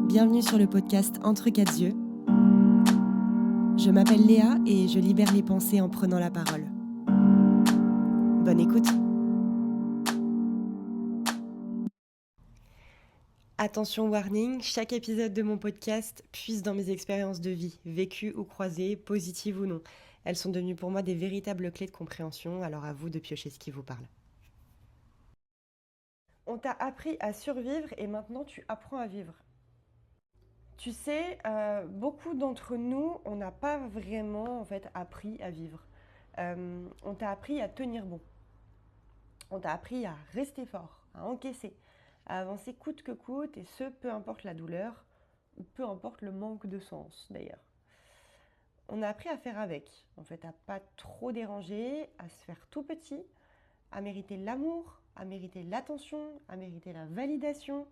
Bienvenue sur le podcast Entre quatre yeux. Je m'appelle Léa et je libère les pensées en prenant la parole. Bonne écoute. Attention warning, chaque épisode de mon podcast puise dans mes expériences de vie, vécues ou croisées, positives ou non. Elles sont devenues pour moi des véritables clés de compréhension, alors à vous de piocher ce qui vous parle. On t'a appris à survivre et maintenant tu apprends à vivre. Tu sais, beaucoup d'entre nous, on n'a pas vraiment appris à vivre. On t'a appris à tenir bon. On t'a appris à rester fort, à encaisser, à avancer coûte que coûte, et ce, peu importe la douleur, ou peu importe le manque de sens d'ailleurs. On a appris à faire avec, à pas trop déranger, à se faire tout petit, à mériter l'amour, à mériter l'attention, à mériter la validation,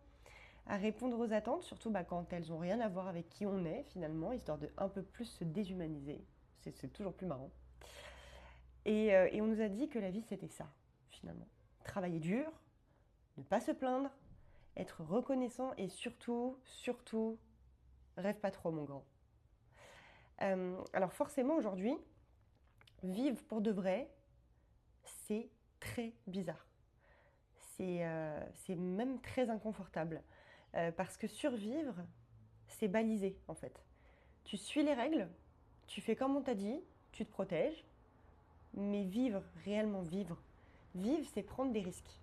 à répondre aux attentes, surtout quand elles n'ont rien à voir avec qui on est finalement, histoire de un peu plus se déshumaniser. C'est toujours plus marrant. Et on nous a dit que la vie c'était ça, finalement. Travailler dur, ne pas se plaindre, être reconnaissant et surtout, rêve pas trop mon grand. Alors forcément aujourd'hui, vivre pour de vrai, c'est très bizarre. C'est même très inconfortable. Parce que survivre, c'est balisé en fait. Tu suis les règles, tu fais comme on t'a dit, tu te protèges, mais vivre, réellement vivre, c'est prendre des risques.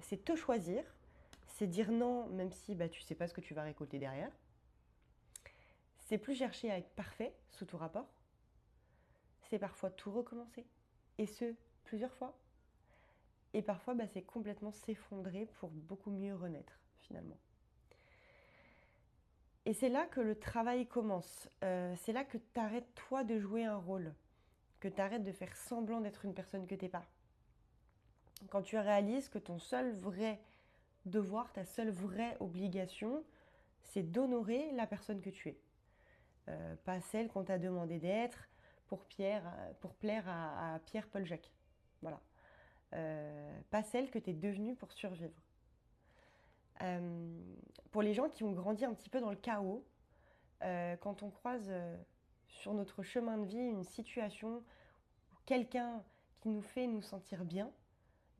C'est te choisir, c'est dire non même si tu sais pas ce que tu vas récolter derrière. C'est plus chercher à être parfait sous tout rapport. C'est parfois tout recommencer, et ce, plusieurs fois. Et parfois, c'est complètement s'effondrer pour beaucoup mieux renaître, finalement. Et c'est là que le travail commence. C'est là que tu arrêtes, toi, de jouer un rôle. Que tu arrêtes de faire semblant d'être une personne que tu n'es pas. Quand tu réalises que ton seul vrai devoir, ta seule vraie obligation, c'est d'honorer la personne que tu es. Pas celle qu'on t'a demandé d'être pour plaire à Pierre-Paul Jacques. Voilà. Pas celle que tu es devenue pour survivre. Pour les gens qui ont grandi un petit peu dans le chaos, quand on croise sur notre chemin de vie une situation, quelqu'un qui nous fait nous sentir bien,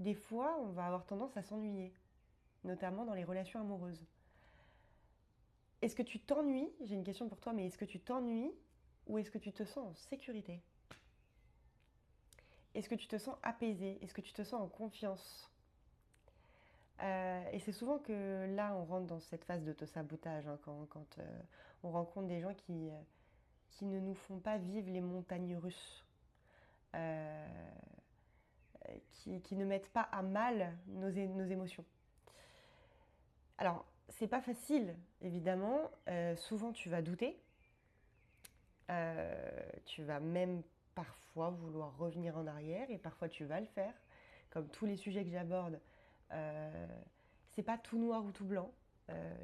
des fois on va avoir tendance à s'ennuyer, notamment dans les relations amoureuses. Est-ce que tu t'ennuies? J'ai une question pour toi, mais est-ce que tu t'ennuies ou est-ce que tu te sens en sécurité? Est-ce que tu te sens apaisé? Est-ce que tu te sens en confiance? Et c'est souvent que là, on rentre dans cette phase d'auto-sabotage, quand on rencontre des gens qui ne nous font pas vivre les montagnes russes, euh, qui ne mettent pas à mal nos émotions. Alors, c'est pas facile, évidemment. Souvent, tu vas douter. Tu vas même parfois vouloir revenir en arrière, et parfois tu vas le faire. Comme tous les sujets que j'aborde, c'est pas tout noir ou tout blanc.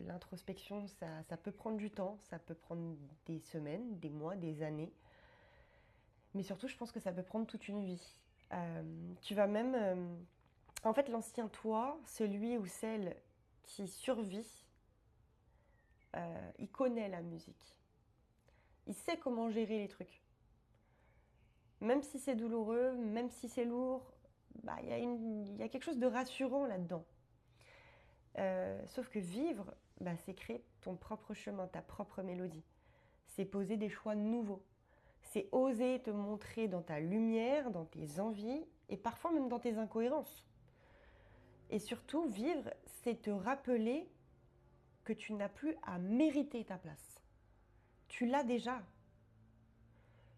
L'introspection, ça peut prendre du temps, ça peut prendre des semaines, des mois, des années. Mais surtout, je pense que ça peut prendre toute une vie. Tu vas même... En fait, l'ancien toi, celui ou celle qui survit, il connaît la musique. Il sait comment gérer les trucs. Même si c'est douloureux, même si c'est lourd, y a quelque chose de rassurant là-dedans. Sauf que vivre, c'est créer ton propre chemin, ta propre mélodie. C'est poser des choix nouveaux. C'est oser te montrer dans ta lumière, dans tes envies et parfois même dans tes incohérences. Et surtout, vivre, c'est te rappeler que tu n'as plus à mériter ta place. Tu l'as déjà.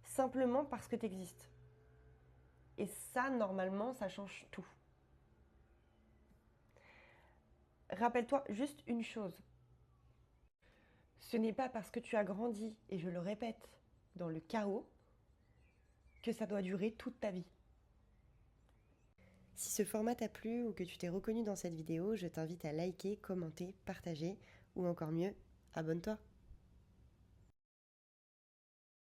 Simplement parce que tu existes. Et ça, normalement, ça change tout. Rappelle-toi juste une chose. Ce n'est pas parce que tu as grandi, et je le répète, dans le chaos, que ça doit durer toute ta vie. Si ce format t'a plu ou que tu t'es reconnu dans cette vidéo, je t'invite à liker, commenter, partager ou encore mieux, abonne-toi.